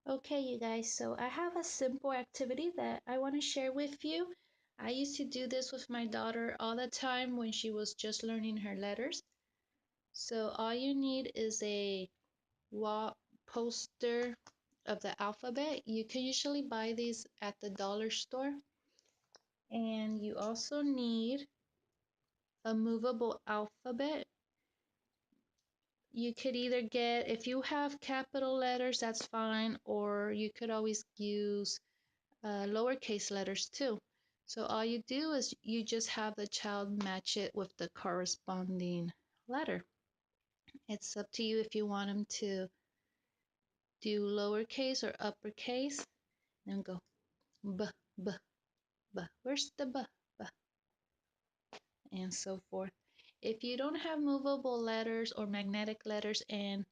Okay, you guys, so I have a simple activity that I want to share with you. I used to do this with my daughter all the time when she was just learning her letters. So all you need is a wall poster of the alphabet. You can usually buy these at the dollar store. And you also need a movable alphabet. You could either get, if you have capital letters, that's fine, or you could always use lowercase letters too. So all you do is you just have the child match it with the corresponding letter. It's up to you if you want them to do lowercase or uppercase. And go b, b, b. Where's the b, b? And so forth. If you don't have movable letters or magnetic letters and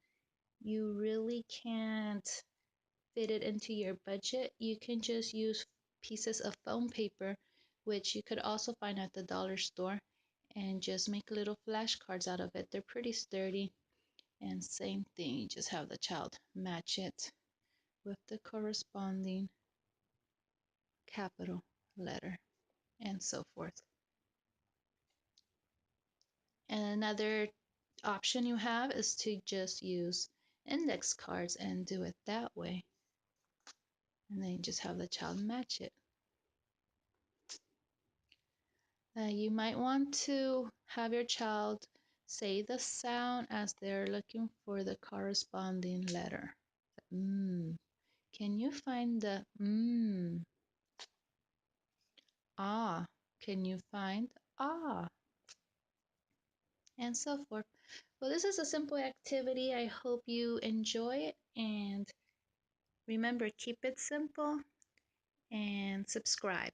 you really can't fit it into your budget, you can just use pieces of foam paper, which you could also find at the dollar store, and just make little flashcards out of it. They're pretty sturdy. And same thing, you just have the child match it with the corresponding capital letter and so forth. And another option you have is to just use index cards and do it that way. And then you just have the child match it. You might want to have your child say the sound as they're looking for the corresponding letter. Mm. Can you find the mm? Ah. Can you find ah? And so forth. Well, this is a simple activity. I hope you enjoy it. And remember, keep it simple and subscribe.